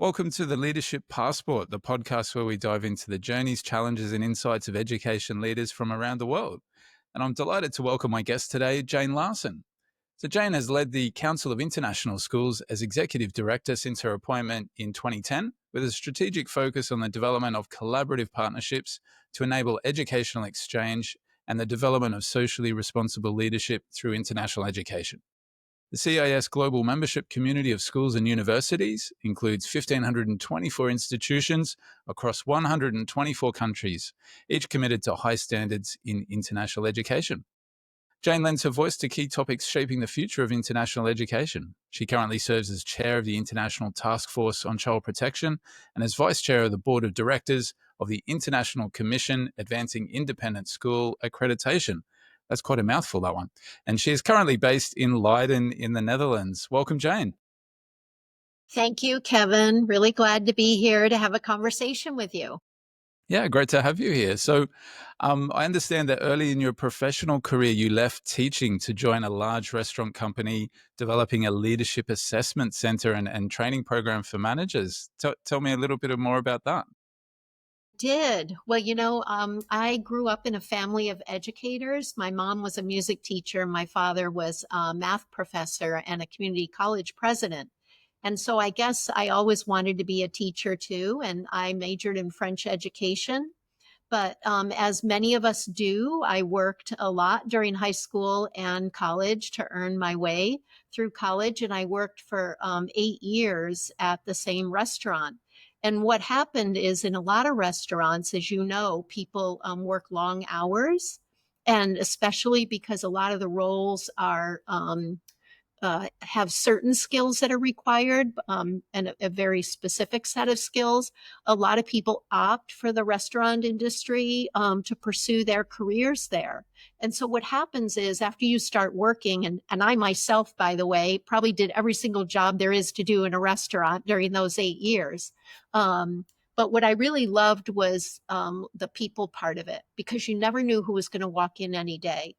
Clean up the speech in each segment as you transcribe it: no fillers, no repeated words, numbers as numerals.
Welcome to the Leadership Passport, the podcast where we dive into the journeys, challenges, and insights of education leaders from around the world. And I'm delighted to welcome my guest today, Jane Larsson. So Jane has led the Council of International Schools as Executive Director since her appointment in 2010, with a strategic focus on the development of collaborative partnerships to enable educational exchange and the development of socially responsible leadership through international education. The CIS global membership community of schools and universities includes 1,524 institutions across 124 countries, each committed to high standards in international education. Jane lends her voice to key topics shaping the future of international education. She currently serves as chair of the International Taskforce on Child Protection and as vice chair of the board of directors of the International Commission Advancing Independent School Accreditation. That's quite a mouthful, that one. And she is currently based in Leiden in the Netherlands. Welcome, Jane. Thank you, Kevin. Really glad to be here to have a conversation with you. Yeah, great to have you here. So I understand that early in your professional career, you left teaching to join a large restaurant company, developing a leadership assessment center and training program for managers. Tell me a little bit more about that. Well, I grew up in a family of educators. My mom was a music teacher. My father was a math professor and a community college president. And so I guess I always wanted to be a teacher too. And I majored in French education. But as many of us do, I worked a lot during high school and college to earn my way through college. And I worked for 8 years at the same restaurant. And what happened is in a lot of restaurants, as you know, people work long hours. And especially because a lot of the roles are have certain skills that are required and a very specific set of skills. A lot of people opt for the restaurant industry to pursue their careers there. And so what happens is after you start working, and I myself, by the way, probably did every single job there is to do in a restaurant during those 8 years. But what I really loved was the people part of it, because you never knew who was going to walk in any day.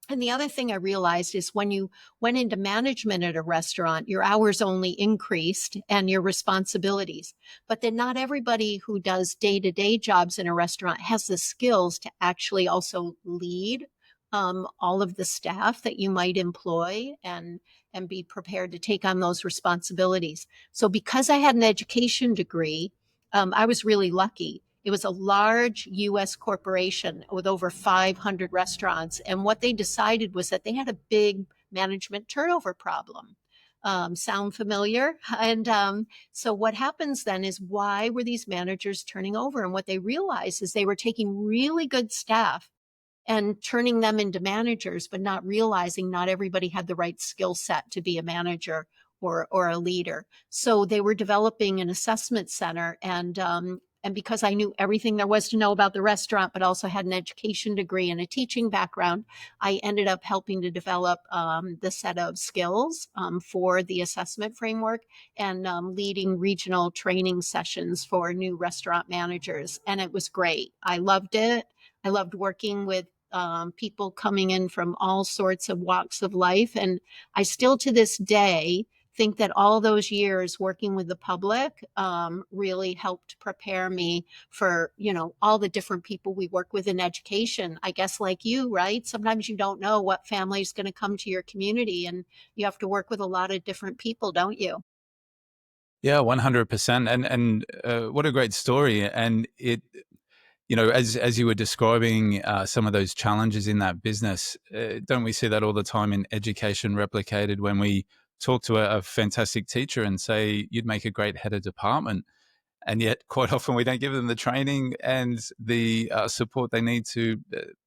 And the other thing I realized is when you went into management at a restaurant, your hours only increased and your responsibilities. But then not everybody who does day-to-day jobs in a restaurant has the skills to actually also lead all of the staff that you might employ and be prepared to take on those responsibilities. So because I had an education degree, I was really lucky. It was a large U.S. corporation with over 500 restaurants. And what they decided was that they had a big management turnover problem. Sound familiar? And so what happens then is, why were these managers turning over? And what they realized is they were taking really good staff and turning them into managers, but not realizing not everybody had the right skill set to be a manager or a leader. So they were developing an assessment center, and because I knew everything there was to know about the restaurant, but also had an education degree and a teaching background, I ended up helping to develop the set of skills for the assessment framework and leading regional training sessions for new restaurant managers. And it was great. I loved it. I loved working with people coming in from all sorts of walks of life. And I still to this day think that all those years working with the public really helped prepare me for, all the different people we work with in education. I guess like you, right? Sometimes you don't know what family is going to come to your community, and you have to work with a lot of different people, don't you? Yeah, 100%. And what a great story. And it, as you were describing some of those challenges in that business, don't we see that all the time in education replicated when we talk to a fantastic teacher and say, you'd make a great head of department. And yet quite often we don't give them the training and the support they need to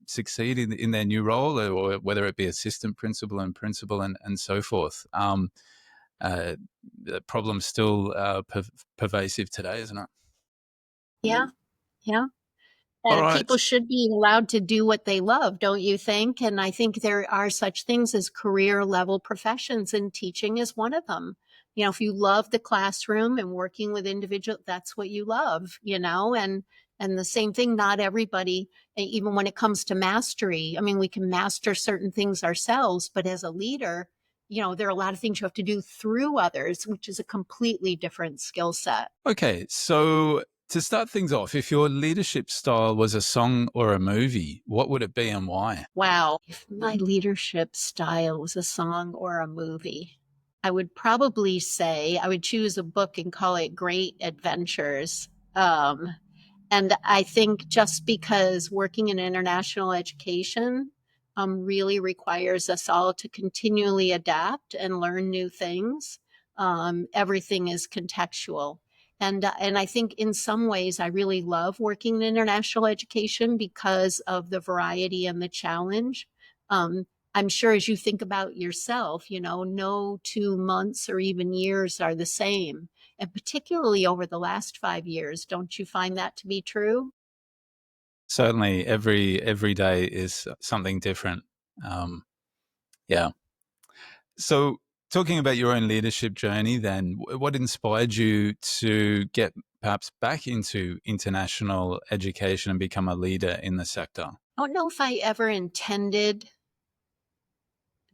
succeed in their new role, or whether it be assistant principal and so forth. The problem's still pervasive today, isn't it? Yeah. Yeah. All And right. people should be allowed to do what they love, don't you think? And I think there are such things as career level professions, and teaching is one of them. If you love the classroom and working with individuals, that's what you love, and the same thing, not everybody, even when it comes to mastery. I mean, we can master certain things ourselves, but as a leader, there are a lot of things you have to do through others, which is a completely different skill set. Okay, so to start things off, if your leadership style was a song or a movie, what would it be and why? Wow. If my leadership style was a song or a movie, I would probably say I would choose a book and call it Great Adventures. And I think just because working in international education really requires us all to continually adapt and learn new things, everything is contextual. And I think in some ways I really love working in international education because of the variety and the challenge. Um, I'm sure as you think about yourself, no 2 months or even years are the same, and particularly over the last 5 years. Don't you find that to be true? Certainly, every day is something different. Um, yeah. So, talking about your own leadership journey, then, what inspired you to get perhaps back into international education and become a leader in the sector? I don't know if I ever intended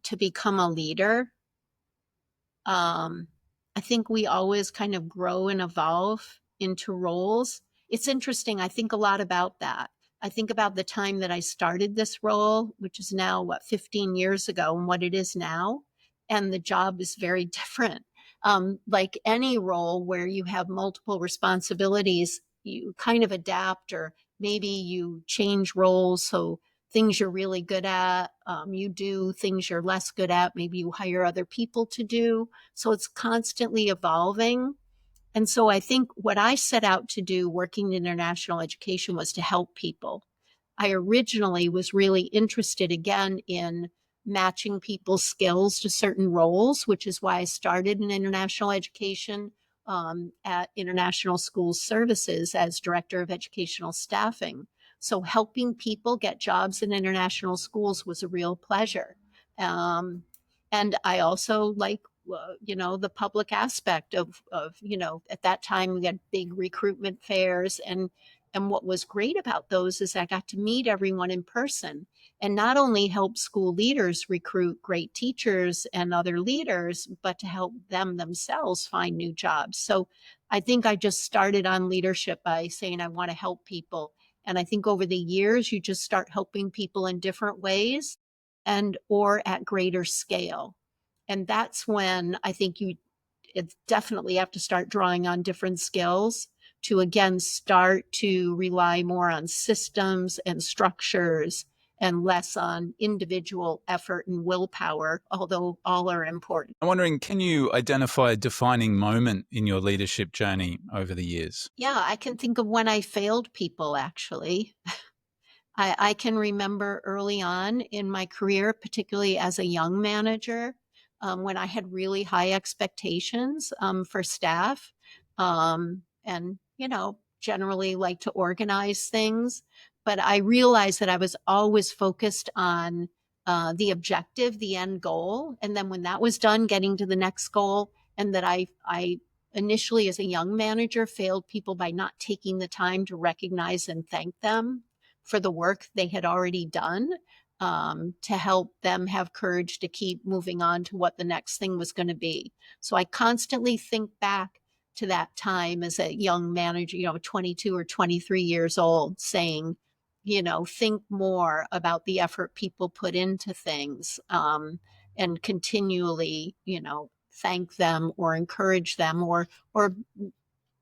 to become a leader. Um, I think we always kind of grow and evolve into roles. It's interesting. I think a lot about that. I think about the time that I started this role, which is now, 15 years ago, and what it is now. And the job is very different. Like any role where you have multiple responsibilities, you kind of adapt, or maybe you change roles. So things you're really good at, you do things you're less good at, maybe you hire other people to do. So it's constantly evolving. And so I think what I set out to do working in international education was to help people. I originally was really interested again in matching people's skills to certain roles, which is why I started in international education at International School Services as Director of Educational Staffing. So helping people get jobs in international schools was a real pleasure. Um, and I also like the public aspect of at that time we had big recruitment fairs, and what was great about those is I got to meet everyone in person and not only help school leaders recruit great teachers and other leaders, but to help them themselves find new jobs. So I think I just started on leadership by saying I want to help people. And I think over the years, you just start helping people in different ways and or at greater scale. And that's when I think it's definitely have to start drawing on different skills to again start to rely more on systems and structures and less on individual effort and willpower, although all are important. I'm wondering, can you identify a defining moment in your leadership journey over the years? Yeah, I can think of when I failed people actually. I can remember early on in my career, particularly as a young manager, when I had really high expectations for staff, and generally like to organize things. But I realized that I was always focused on the objective, the end goal, and then when that was done, getting to the next goal. And that I initially, as a young manager, failed people by not taking the time to recognize and thank them for the work they had already done, to help them have courage to keep moving on to what the next thing was going to be. So I constantly think back to that time as a young manager, 22 or 23 years old, saying, think more about the effort people put into things, and continually, thank them or encourage them, or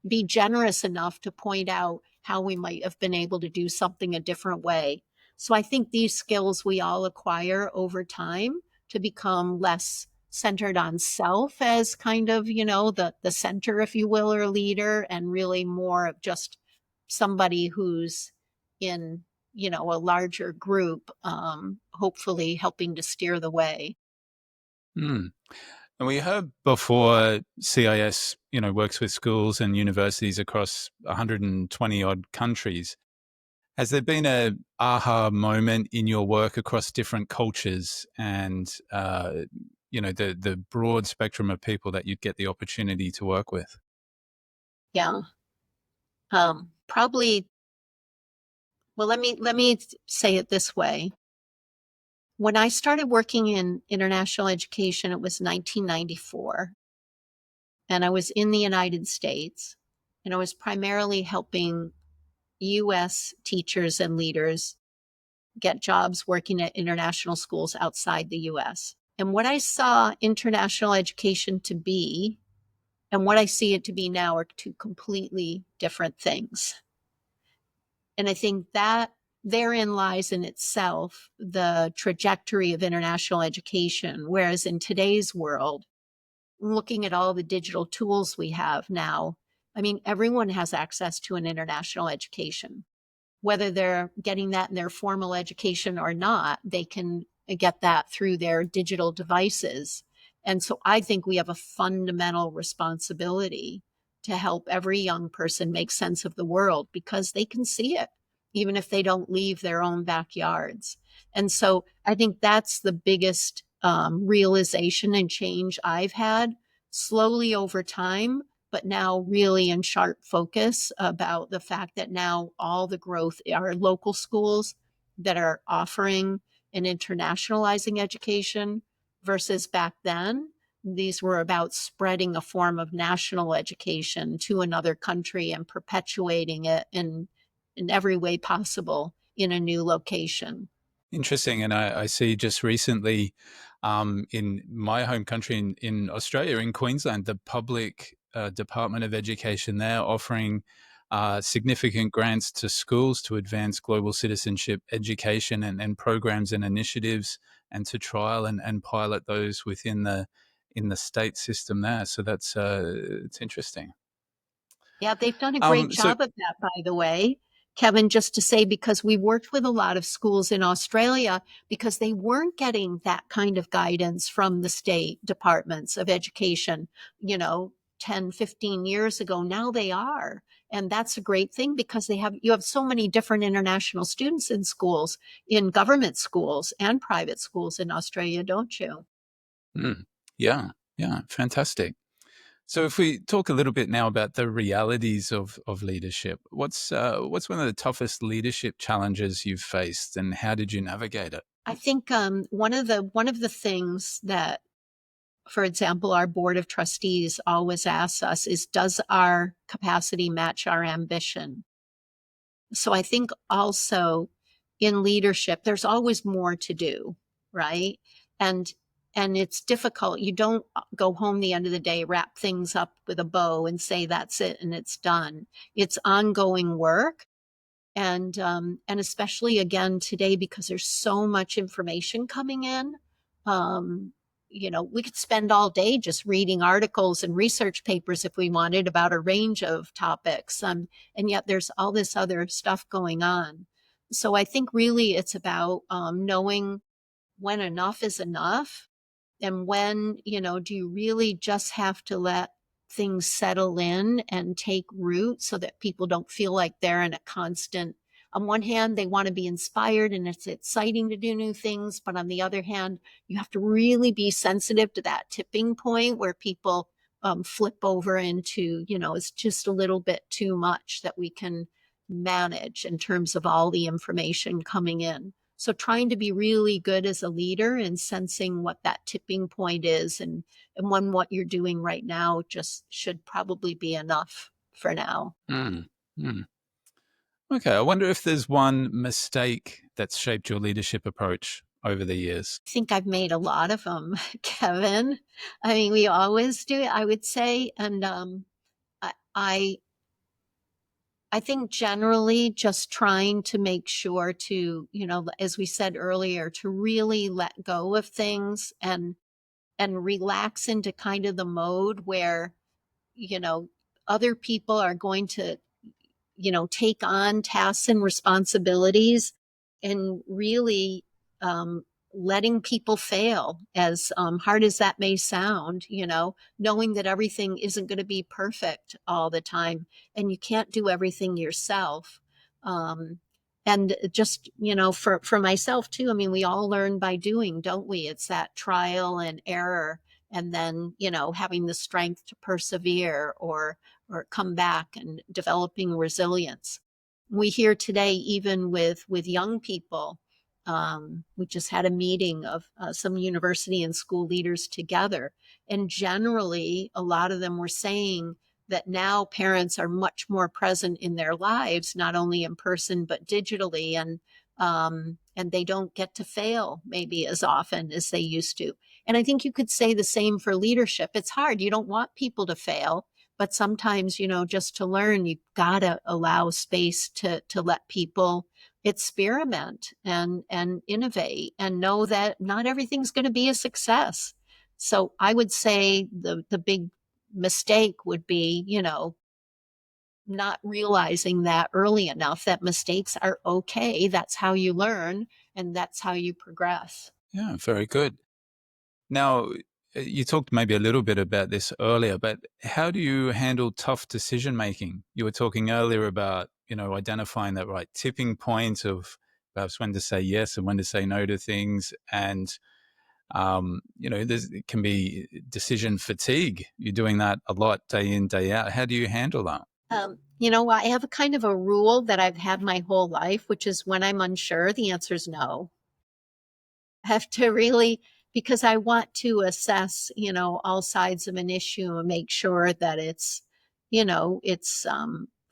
be generous enough to point out how we might have been able to do something a different way. So I think these skills we all acquire over time to become less centered on self as kind of, the center, if you will, or leader, and really more of just somebody who's in, a larger group, hopefully helping to steer the way. Hmm. And we heard before CIS, works with schools and universities across 120 odd countries. Has there been a aha moment in your work across different cultures and, the broad spectrum of people that you get the opportunity to work with? Yeah. Probably, well, let me say it this way. When I started working in international education, it was 1994, and I was in the United States, and I was primarily helping US teachers and leaders get jobs working at international schools outside the US. And what I saw international education to be and what I see it to be now are two completely different things. And I think that therein lies in itself the trajectory of international education. Whereas in today's world, looking at all the digital tools we have now, I mean, everyone has access to an international education. Whether they're getting that in their formal education or not, they can get that through their digital devices. And so I think we have a fundamental responsibility to help every young person make sense of the world because they can see it, even if they don't leave their own backyards. And so I think that's the biggest realization and change I've had slowly over time, but now really in sharp focus about the fact that now all the growth are local schools that are offering and internationalizing education versus back then. These were about spreading a form of national education to another country and perpetuating it in every way possible in a new location. Interesting. And I see just recently in my home country in Australia, in Queensland, the public Department of Education there offering significant grants to schools to advance global citizenship education and programs and initiatives and to trial and pilot those within the state system there. So that's it's interesting. Yeah, they've done a great So job of that, by the way, Kevin, just to say, because we worked with a lot of schools in Australia because they weren't getting that kind of guidance from the state departments of education, you know, 10, 15 years ago. Now they are. And that's a great thing because you have so many different international students in schools, in government schools and private schools in Australia, don't you? mm, yeah, yeah, fantastic. So, if we talk a little bit now about the realities of leadership, what's one of the toughest leadership challenges you've faced, and how did you navigate it? I think one of the things that, for example, our board of trustees always asks us is, does our capacity match our ambition? So I think also in leadership, there's always more to do, right? And and it's difficult. You don't go home the end of the day, wrap things up with a bow and say that's it and it's done. It's ongoing work and especially again today because there's so much information coming in. um we could spend all day just reading articles and research papers if we wanted about a range of topics, and yet there's all this other stuff going on. So I think really it's about knowing when enough is enough, and when, do you really just have to let things settle in and take root so that people don't feel like they're in a constant, on one hand, they want to be inspired and it's exciting to do new things. But on the other hand, you have to really be sensitive to that tipping point where people flip over into, it's just a little bit too much that we can manage in terms of all the information coming in. So trying to be really good as a leader and sensing what that tipping point is, and when what you're doing right now just should probably be enough for now. Mm, mm. Okay, I wonder if there's one mistake that's shaped your leadership approach over the years. I think I've made a lot of them, Kevin. I mean, we always do it, I would say. And I, I I think generally just trying to make sure to, as we said earlier, to really let go of things and relax into kind of the mode where, you know, other people are going to, take on tasks and responsibilities, and really letting people fail, as hard as that may sound, knowing that everything isn't going to be perfect all the time and you can't do everything yourself. Um, and just, for myself too, I mean, we all learn by doing, don't we? It's that trial and error, and then, having the strength to persevere or come back, and developing resilience. We hear today, even with young people, We just had a meeting of some university and school leaders together. And generally, a lot of them were saying that now parents are much more present in their lives, not only in person, but digitally. And they don't get to fail maybe as often as they used to. And I think you could say the same for leadership. It's hard. You don't want people to fail, but sometimes, just to learn, you've got to allow space to let people experiment and innovate and know that not everything's going to be a success. So I would say the big mistake would be, not realizing that early enough that mistakes are okay. That's how you learn and that's how you progress. Yeah, very good. Now, you talked maybe a little bit about this earlier, but how do you handle tough decision making? You were talking earlier about, identifying that right tipping point of perhaps when to say yes and when to say no to things. And, it can be decision fatigue. You're doing that a lot day in, day out. How do you handle that? I have a kind of a rule that I've had my whole life, which is when I'm unsure, the answer is no. Have to really, because I want to assess, all sides of an issue and make sure that it's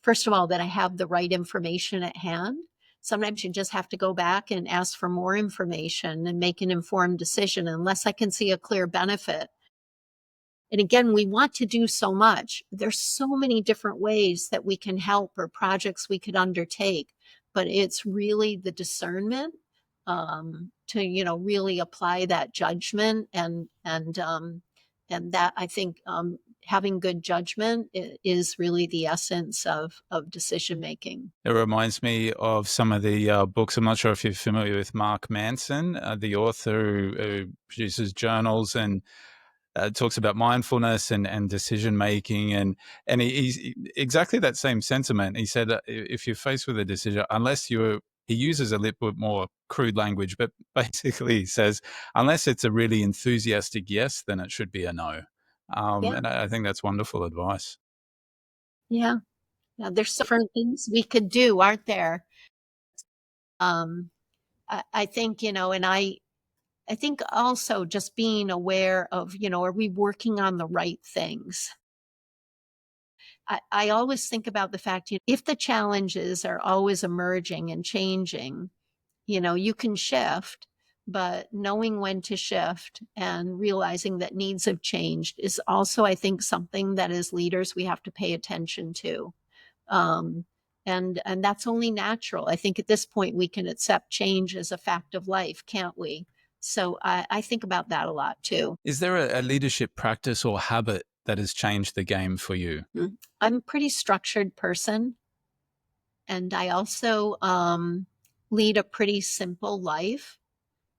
first of all, that I have the right information at hand. Sometimes you just have to go back and ask for more information and make an informed decision unless I can see a clear benefit. And again, we want to do so much. There's so many different ways that we can help or projects we could undertake, but it's really the discernment to really apply that judgment and that I think having good judgment is really the essence of decision making. It reminds me of some of the books. I'm not sure if you're familiar with Mark Manson, the author who produces journals and talks about mindfulness and decision making, and he's exactly that same sentiment. He said if you're faced with a decision, unless you're he uses a little bit more crude language, but basically he says unless it's a really enthusiastic yes, then it should be a no. Yeah, And I think that's wonderful advice. yeah, yeah. There's so different things we could do, aren't there? Um, I think and I think also just being aware of, are we working on the right things? I always think about the fact, if the challenges are always emerging and changing, you can shift, but knowing when to shift and realizing that needs have changed is also, I think, something that as leaders we have to pay attention to. Um, and that's only natural. I think at this point we can accept change as a fact of life, can't we? So I think about that a lot too. Is there a leadership practice or habit that has changed the game for you? I'm a pretty structured person, and I also lead a pretty simple life.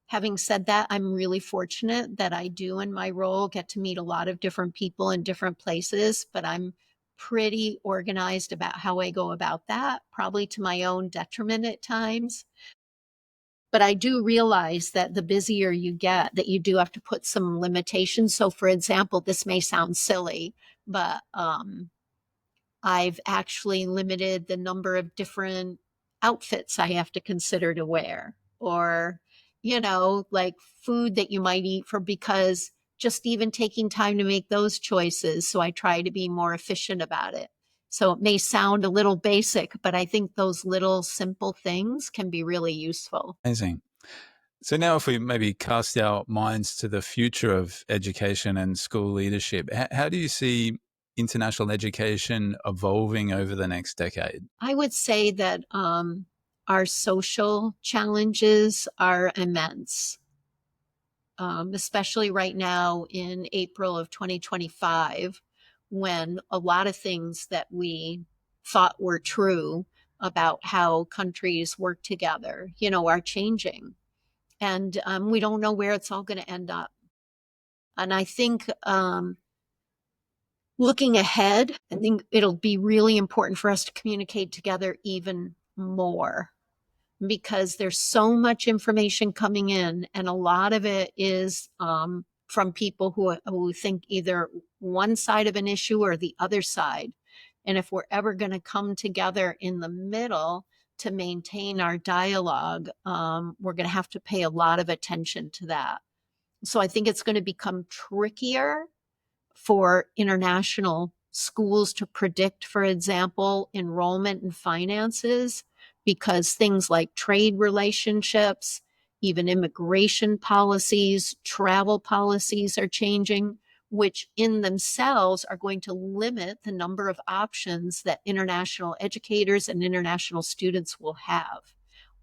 Having said that, I'm really fortunate that I do in my role get to meet a lot of different people in different places, but I'm pretty organized about how I go about that, probably to my own detriment at times. But I do realize that the busier you get, that you do have to put some limitations. So, for example, this may sound silly, but I've actually limited the number of different outfits I have to consider to wear, or, like food that you might eat for, because just even taking time to make those choices. So I try to be more efficient about it. So it may sound a little basic, but I think those little simple things can be really useful. Amazing. So now if we maybe cast our minds to the future of education and school leadership, how do you see international education evolving over the next decade? I would say that our social challenges are immense, especially right now in April of 2025, when a lot of things that we thought were true about how countries work together, are changing. And we don't know where it's all going to end up. And I think looking ahead, I think it'll be really important for us to communicate together even more, because there's so much information coming in, and a lot of it is from people who think either one side of an issue or the other side. And if we're ever going to come together in the middle, to maintain our dialogue, we're going to have to pay a lot of attention to that. So I think it's going to become trickier for international schools to predict, for example, enrollment and finances, because things like trade relationships, even immigration policies, travel policies are changing, which in themselves are going to limit the number of options that international educators and international students will have.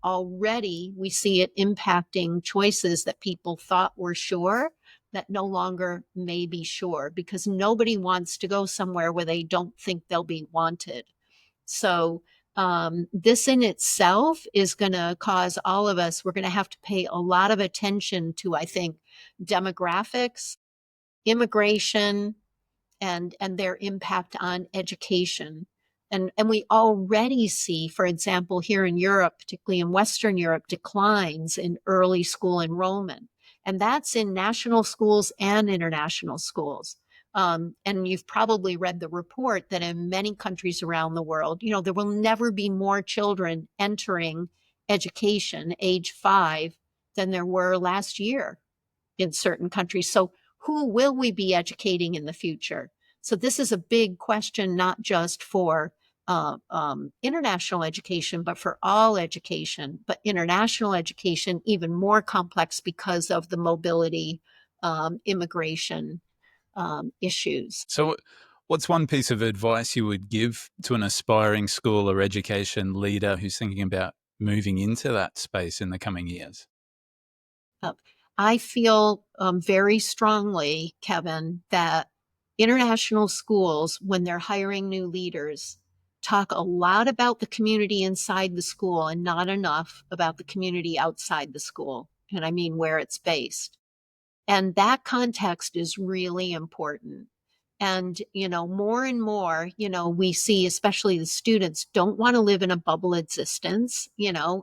Already, we see it impacting choices that people thought were sure that no longer may be sure, because nobody wants to go somewhere where they don't think they'll be wanted. So this in itself is going to cause all of us, we're going to have to pay a lot of attention to, I think, demographics, immigration, and their impact on education. And we already see, for example, here in Europe, particularly in Western Europe, declines in early school enrollment. And that's in national schools and international schools. And you've probably read the report that in many countries around the world, there will never be more children entering education age 5 than there were last year in certain countries. So who will we be educating in the future? So this is a big question, not just for international education, but for all education. But international education, even more complex because of the mobility, immigration issues. So, what's one piece of advice you would give to an aspiring school or education leader who's thinking about moving into that space in the coming years? I feel very strongly, Kevin, that international schools, when they're hiring new leaders, talk a lot about the community inside the school and not enough about the community outside the school. And I mean where it's based. And that context is really important. And, more and more, we see, especially the students don't want to live in a bubble existence,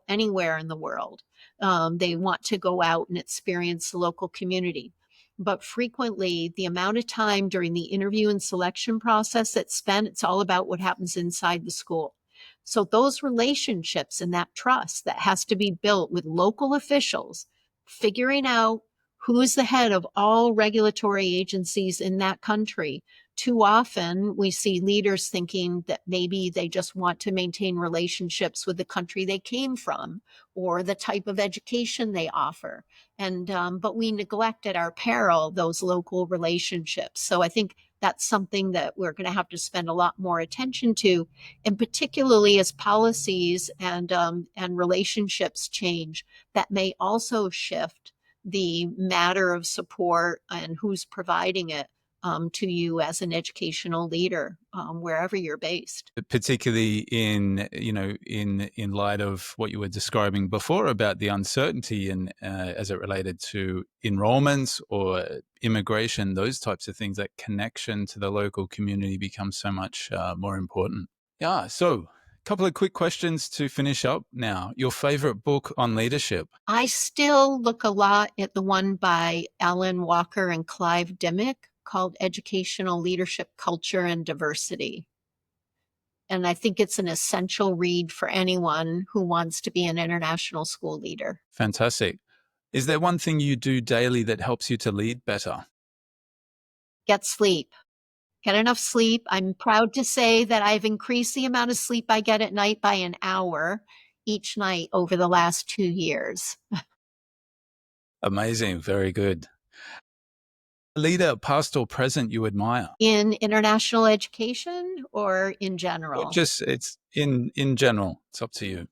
anywhere in the world. They want to go out and experience the local community. But frequently, the amount of time during the interview and selection process that's spent, it's all about what happens inside the school. So those relationships and that trust that has to be built with local officials, figuring out who is the head of all regulatory agencies in that country. Too often, we see leaders thinking that maybe they just want to maintain relationships with the country they came from or the type of education they offer. But we neglect at our peril those local relationships. So I think that's something that we're going to have to spend a lot more attention to, and particularly as policies and relationships change, that may also shift the matter of support and who's providing it to you as an educational leader, wherever you're based. Particularly in light of what you were describing before about the uncertainty and as it related to enrollments or immigration, those types of things, that connection to the local community becomes so much more important. Yeah. So, a couple of quick questions to finish up now. Your favorite book on leadership? I still look a lot at the one by Alan Walker and Clive Dimmick called Educational Leadership, Culture, and Diversity. And I think it's an essential read for anyone who wants to be an international school leader. Fantastic. Is there one thing you do daily that helps you to lead better? Get sleep. Get enough sleep. I'm proud to say that I've increased the amount of sleep I get at night by an hour each night over the last 2 years. Amazing. Very good. Leader, past or present, you admire? In international education or in general? Or just it's in general. It's up to you.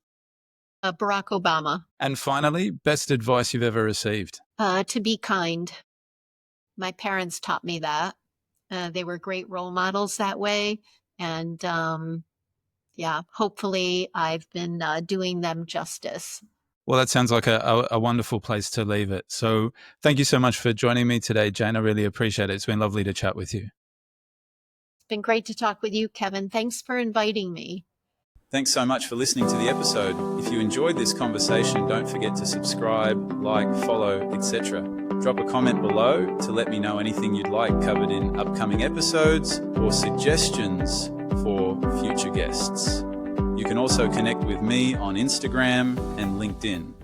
Barack Obama. And finally, best advice you've ever received? To be kind. My parents taught me that. They were great role models that way. And hopefully I've been doing them justice. Well, that sounds like a wonderful place to leave it. So thank you so much for joining me today, Jane. I really appreciate it. It's been lovely to chat with you. It's been great to talk with you, Kevin. Thanks for inviting me. Thanks so much for listening to the episode. If you enjoyed this conversation, don't forget to subscribe, like, follow, etc. Drop a comment below to let me know anything you'd like covered in upcoming episodes or suggestions for future guests. You can also connect with me on Instagram and LinkedIn.